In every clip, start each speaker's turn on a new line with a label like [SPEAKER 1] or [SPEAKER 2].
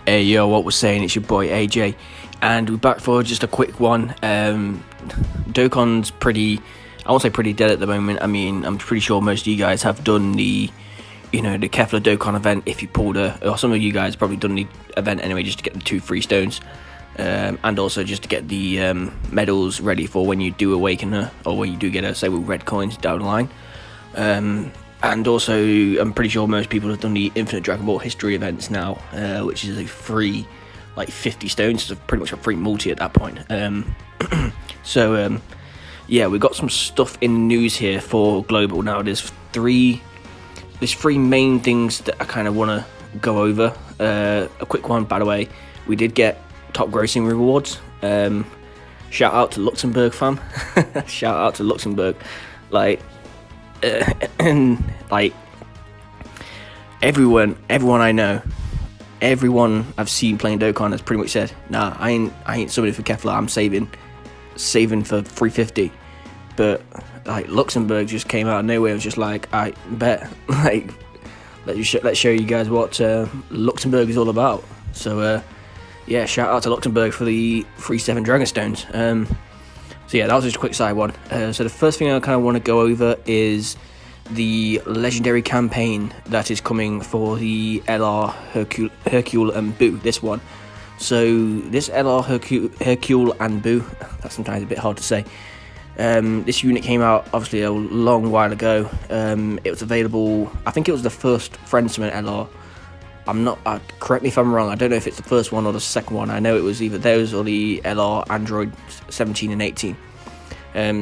[SPEAKER 1] Hey yo, what we're saying, it's your boy AJ, and we're back for just a quick one. Dokkan's I won't say pretty dead at the moment. I mean, I'm pretty sure most of you guys have done the Kefla Dokkan event if you pulled or some of you guys probably done the event anyway, just to get the 2 free stones, and also just to get the medals ready for when you do awaken her, or when you do get her, say, with red coins down the line. And also, I'm pretty sure most people have done the Infinite Dragon Ball History events now, which is a free, 50 stones. So pretty much a free multi at that point. Yeah, we've got some stuff in the news here for Global now. There's three main things that I kind of want to go over. A quick one, by the way, we did get top grossing rewards. Shout out to Luxembourg, fam. Shout out to Luxembourg. Everyone I know, everyone I've seen playing Dokkan has pretty much said, nah, I ain't subbing for Kefla, I'm saving for 350. But Luxembourg just came out of nowhere. It was just like, I bet, let's show you guys what Luxembourg is all about. So yeah, shout out to Luxembourg for the free 7 Dragon Stones. So yeah, that was just a quick side one. So the first thing I kind of want to go over is the legendary campaign that is coming for the LR Hercule and BUU, this one. So this LR Hercule and BUU, that's sometimes a bit hard to say. This unit came out obviously a long while ago. It was available, I think it was the first friend summon LR. Correct me if I'm wrong, I don't know if it's the first one or the second one. I know it was either those or the LR Android 17 and 18.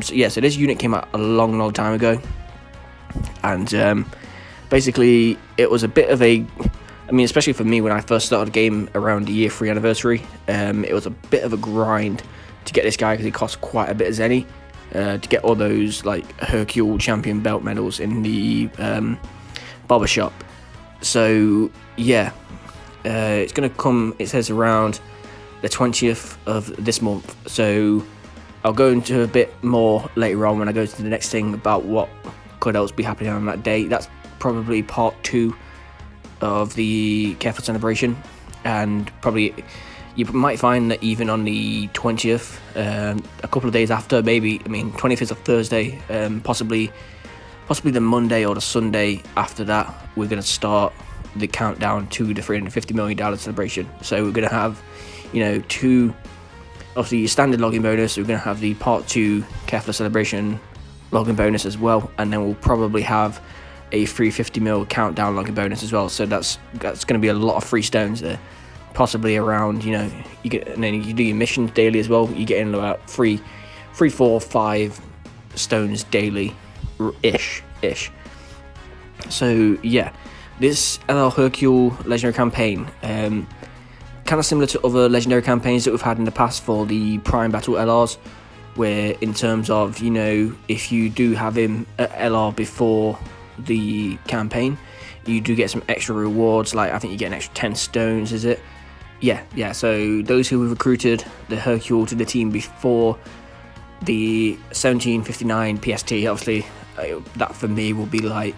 [SPEAKER 1] So this unit came out a long time ago. And basically it was a bit of especially for me when I first started the game around the year 3 anniversary, it was a bit of a grind to get this guy because it cost quite a bit of zenny to get all those Hercule champion belt medals in the barber shop. So yeah, it's gonna come, it says around the 20th of this month. So I'll go into a bit more later on when I go to the next thing about what could else be happening on that day. That's probably part 2 of the Kefla celebration, and probably you might find that even on the 20th, a couple of days after, maybe, 20th is a Thursday, possibly the Monday or the Sunday after that, we're going to start the countdown to the $350 million celebration. So we're going to have, 2, obviously your standard login bonus, we're going to have the part 2 Kefla celebration login bonus as well, and then we'll probably have a $350 million countdown login bonus as well. So that's going to be a lot of free stones there, possibly around, you get, and then you do your missions daily as well, you get in about 3, 4, 5 stones daily ish. So yeah, this LR Hercule legendary campaign, kind of similar to other legendary campaigns that we've had in the past for the Prime Battle LRs, where in terms of, if you do have him at LR before the campaign, you do get some extra rewards, I think you get an extra 10 stones, is it? Yeah, so those who have recruited the Hercule to the team before the 1759 PST, obviously, that for me will be I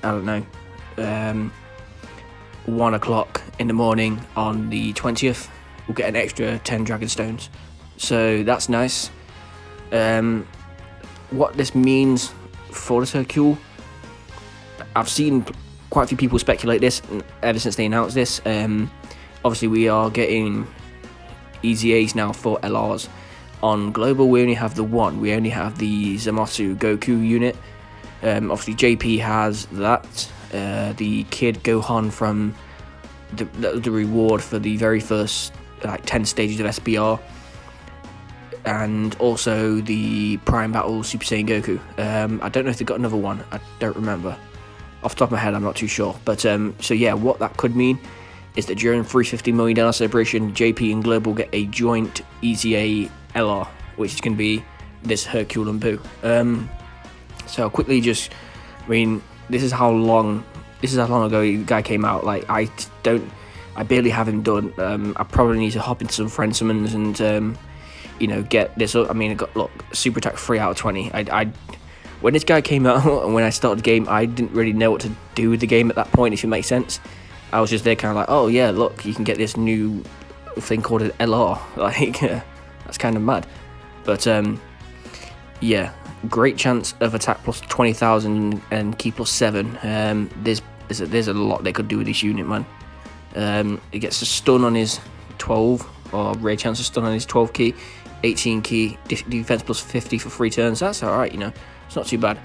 [SPEAKER 1] don't know, 1 o'clock in the morning on the 20th, we'll get an extra 10 Dragon Stones. So that's nice. What this means for this Hercule, I've seen quite a few people speculate this ever since they announced this. Obviously we are getting EZAs now for LRs. On Global we only have the one, we only have the Zamasu Goku unit. Obviously JP has that, the Kid Gohan from the reward for the very first 10 stages of SBR, and also the Prime Battle Super Saiyan Goku. I don't know if they've got another one, I don't remember. Off the top of my head, I'm not too sure. But so yeah, what that could mean is that during $350 million celebration, JP and Global get a joint EZA LR, which is going to be this Hercule and BUU. So I'll quickly just, this is how long ago the guy came out. I barely have him done. I probably need to hop into some friend summons and get this up. I got super attack 3 out of 20. When this guy came out and when I started the game, I didn't really know what to do with the game at that point, if it makes sense. I was just there kind of like, oh yeah, look, you can get this new thing called an LR. Like, that's kind of mad. But yeah, great chance of attack plus 20,000 and key plus 7. There's a lot they could do with this unit, man. It gets a stun on his 12, or rare chance of stun on his 12 key, 18 key, defense plus 50 for 3 turns. That's alright, you know, it's not too bad.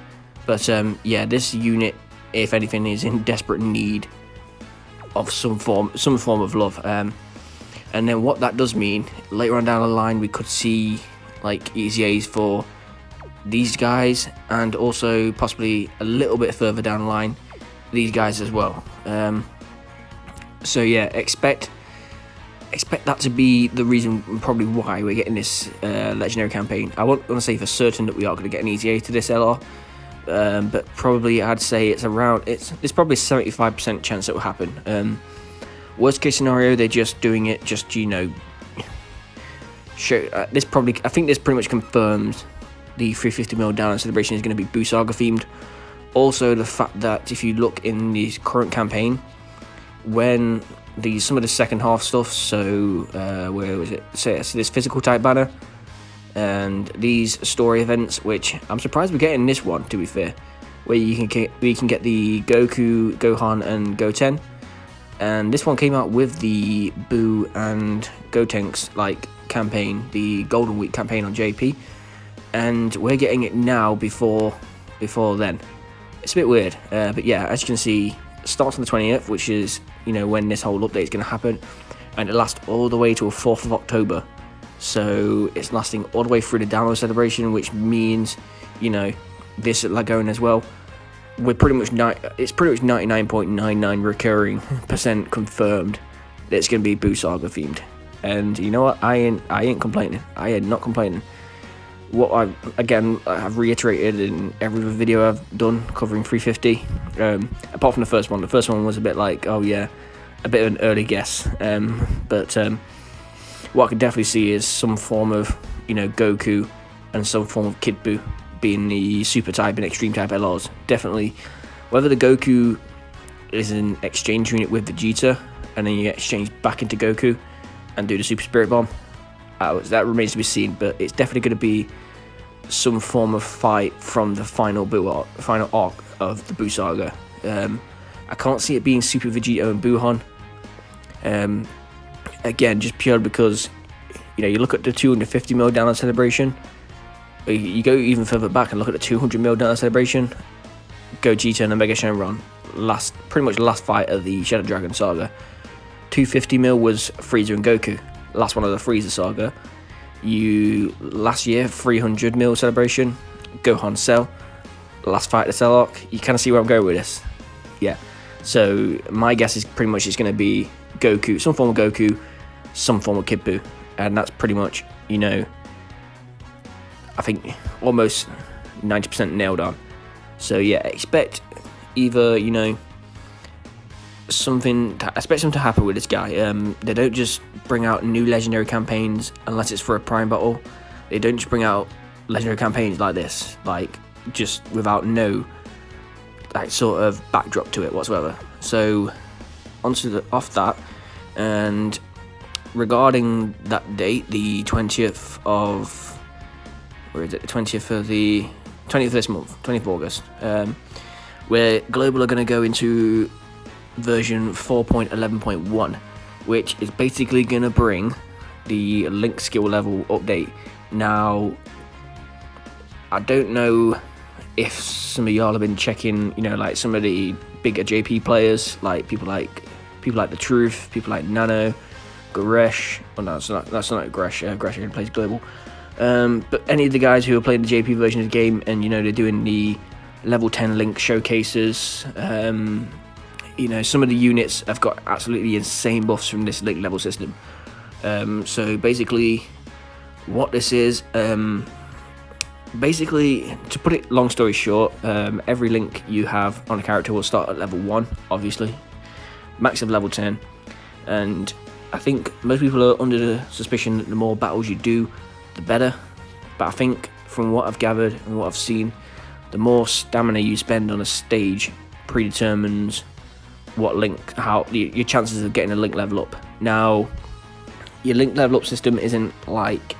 [SPEAKER 1] But yeah, this unit, if anything, is in desperate need of some form of love. And then what that does mean, later on down the line, we could see like EZAs for these guys, and also possibly a little bit further down the line, these guys as well. So yeah, expect that to be the reason probably why we're getting this legendary campaign. I won't want to say for certain that we are going to get an EZA to this LR, but probably I'd say it's probably a 75% chance it will happen. Worst case scenario, they're just doing it just, you know, I think this pretty much confirms the 350mm down celebration is going to be BUU Saga themed. Also, the fact that if you look in the current campaign, when some of the second half stuff, so where was it? So this physical type banner and these story events, which I'm surprised we're getting this one, to be fair, where you can get the Goku, Gohan, and Goten, and this one came out with the BUU and Gotenks like campaign, the Golden Week campaign on JP, and we're getting it now before then. It's a bit weird, but yeah, as you can see, it starts on the 20th, which is, you know, when this whole update is going to happen, and it lasts all the way till 4th of October. So it's lasting all the way through the download celebration, which means, you know, this at Lagoon as well. It's pretty much 99.99 recurring % confirmed that it's going to be BUU Saga themed. And you know what? I ain't complaining. I am not complaining. What I've reiterated in every video I've done covering 350, apart from the first one. The first one was a bit like, oh yeah, a bit of an early guess. But what I can definitely see is some form of, you know, Goku and some form of Kid BUU being the super type and extreme type LRs. Definitely, whether the Goku is an exchange unit with Vegeta and then you get exchanged back into Goku and do the Super Spirit Bomb, that remains to be seen, but it's definitely going to be some form of fight from the final arc of the BUU Saga. I can't see it being Super Vegeta and Buuhan. Again, just purely because, you know, you look at the 250mm download celebration, you go even further back and look at the 200mm download celebration, Gogeta and Omega Shenron, pretty much the last fight of the Shadow Dragon Saga. 250mm was Frieza and Goku, last one of the Frieza Saga. Last year, 300mm celebration, Gohan Cell, last fight of the Cell arc. You kind of see where I'm going with this. Yeah. So my guess is pretty much it's going to be Goku, some form of Goku, some form of Kid BUU, and that's pretty much, you know, I think almost 90% nailed on. So yeah, expect either, you know, something to happen with this guy. They don't just bring out new legendary campaigns unless it's for a prime battle. They don't just bring out legendary campaigns like this, like just without no like sort of backdrop to it whatsoever. So off that, and regarding that date, the 20th of the 20th of this month, 20th of August, where Global are going to go into version 4.11.1, which is basically going to bring the link skill level update. Now, I don't know if some of y'all have been checking, you know, like some of the bigger JP players, like people like The Truth, people like Nano, Goresh. Oh no, that's not Goresh. Goresh again plays Global. But any of the guys who are playing the JP version of the game, and you know they're doing the level 10 link showcases. You know, some of the units have got absolutely insane buffs from this link level system. So basically, what this is, basically, to put it long story short, every link you have on a character will start at level 1, obviously, max of level 10, and I think most people are under the suspicion that the more battles you do, the better. But I think from what I've gathered and what I've seen, the more stamina you spend on a stage predetermines what link, how your chances of getting a link level up. Now, your link level up system isn't like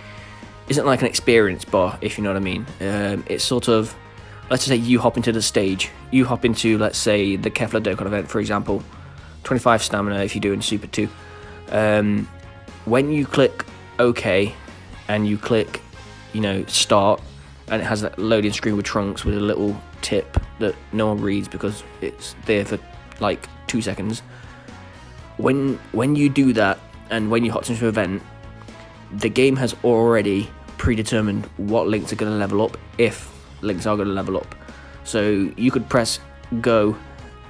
[SPEAKER 1] an experience bar, if you know what I mean. It's sort of, let's say you hop into the stage, you hop into, let's say, the Kefla Dokkan event, for example, 25 stamina if you're doing Super 2. When you click OK and you click, start, and it has that loading screen with Trunks with a little tip that no one reads because it's there for like 2 seconds. When you do that, and when you hop into an event, the game has already predetermined what links are going to level up, if links are going to level up. So you could press go,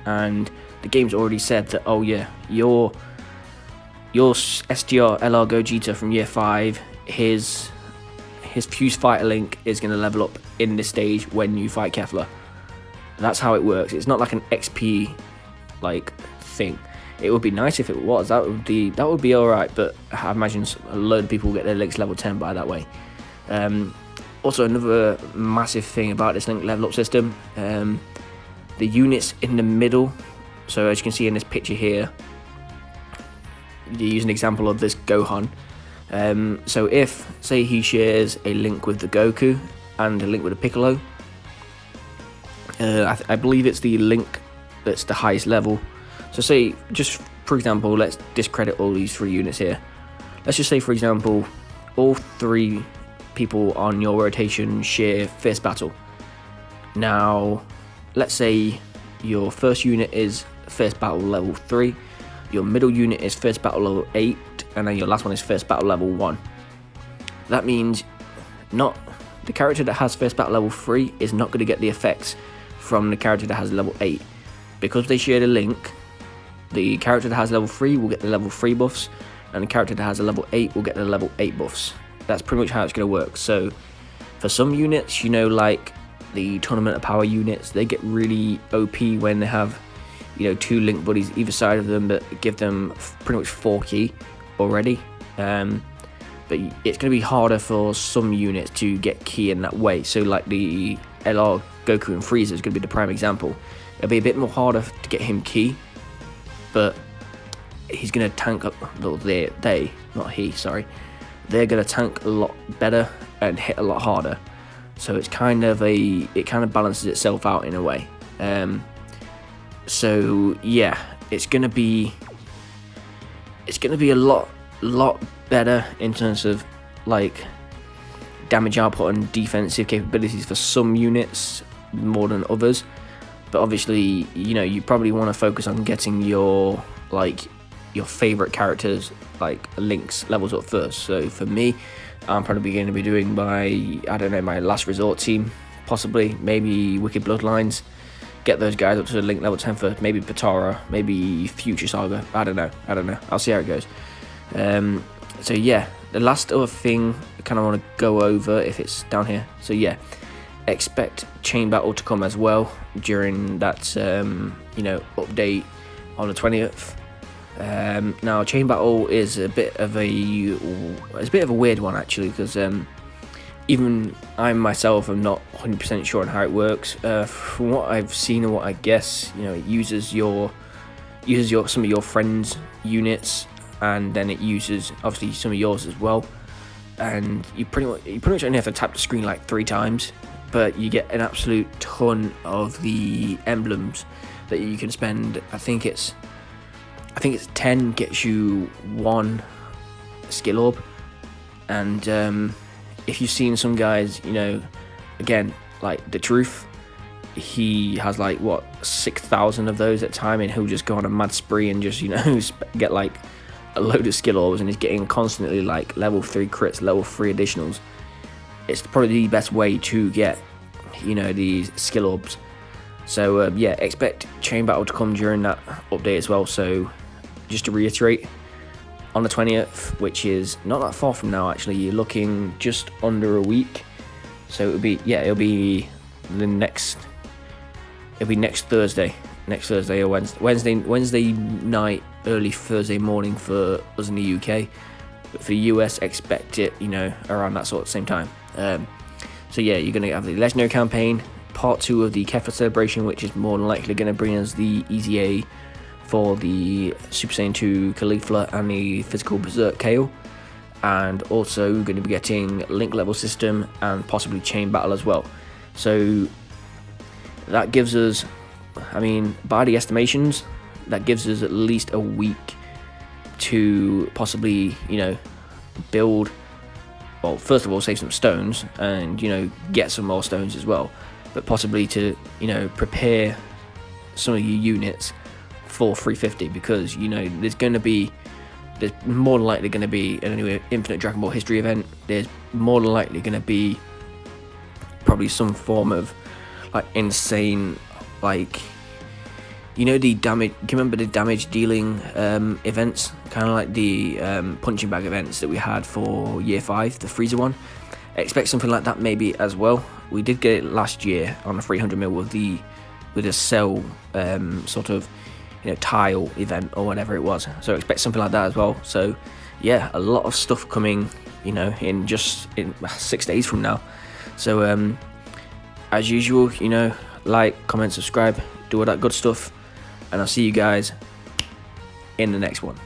[SPEAKER 1] and the game's already said that, oh yeah, your SDR LR Gogeta from year 5, his Fuse Fighter link is going to level up in this stage when you fight Kefla. That's how it works. It's not like an XP like thing. It would be nice if it was. That would be alright, but I imagine a load of people will get their links level 10 by that way. Also, another massive thing about this link level up system, the units in the middle. So as you can see in this picture here, you use an example of this Gohan. So if, say, he shares a link with the Goku and a link with the Piccolo, I believe it's the link that's the highest level. So say, just for example, let's discredit all these 3 units here. Let's just say, for example, all 3 people on your rotation share Fierce Battle. Now, let's say your first unit is Fierce Battle level 3, your middle unit is Fierce Battle level 8, and then your last one is Fierce Battle level 1. That means the character that has Fierce Battle level 3 is not going to get the effects from the character that has level 8. Because they share the link, the character that has level 3 will get the level 3 buffs, and the character that has a level 8 will get the level 8 buffs. That's pretty much how it's going to work. So for some units, like the Tournament of Power units, they get really OP when they have 2 link buddies either side of them that give them pretty much 4 key already. But it's going to be harder for some units to get key in that way. So like the LR Goku and Frieza is going to be the prime example. It'll be a bit more harder to get him key, but he's going to tank up. They're going to tank a lot better and hit a lot harder. So it kind of balances itself out in a way. So yeah, it's going to be a lot better in terms of like damage output and defensive capabilities for some units more than others. But obviously, you probably want to focus on getting your favorite characters like links levels up first. So for me, I'm probably going to be doing my last resort team, possibly maybe Wicked Bloodlines, get those guys up to the link level 10 first, maybe Patara, maybe Future Saga, I don't know, I'll see how it goes. So yeah, the last other thing I kind of want to go over, if it's down here, so yeah, expect Chain Battle to come as well during that update on the 20th. Now Chain Battle is a bit of a weird one actually, because even I myself am not 100% sure on how it works. From what I've seen and what I guess, it uses some of your friends' units, and then it uses obviously some of yours as well. And you pretty much only have to tap the screen like 3 times, but you get an absolute ton of the emblems that you can spend. I think it's 10 gets you 1 skill orb, and if you've seen some guys, again, like the Truth, he has like 6,000 of those at a time, and he'll just go on a mad spree and just get like a load of skill orbs, and he's getting constantly like level 3 crits, level 3 additionals. It's probably the best way to get these skill orbs. So yeah, expect Chain Battle to come during that update as well. So just to reiterate, on the 20th, which is not that far from now actually, you're looking just under a week. So it'll be next Thursday or Wednesday night, early Thursday morning for us in the UK. But for the US, expect it around that sort of same time. So yeah, you're gonna have the Legendary campaign, part 2 of the Kefla celebration, which is more than likely gonna bring us the EZA for the Super Saiyan 2 Caulifla and the physical Berserk Kale, and also going to be getting link level system and possibly chain battle as well. So that gives us, I mean, by the estimations, that gives us at least a week to possibly, you know, build, well, first of all, save some stones and, you know, get some more stones as well, but possibly to, you know, prepare some of your units for 350, because, you know, there's more than likely going to be an Infinite Dragon Ball History event. There's more than likely going to be probably some form of like insane, like, you know, the damage. Can you remember the damage dealing events? Kind of like the punching bag events that we had for Year 5, the Freezer one. Expect something like that maybe as well. We did get it last year on a 300ml with a cell sort of, you know, tile event or whatever it was. So expect something like that as well. So yeah, a lot of stuff coming, you know, in 6 days from now. So as usual, you know, like, comment, subscribe, do all that good stuff, and I'll see you guys in the next one.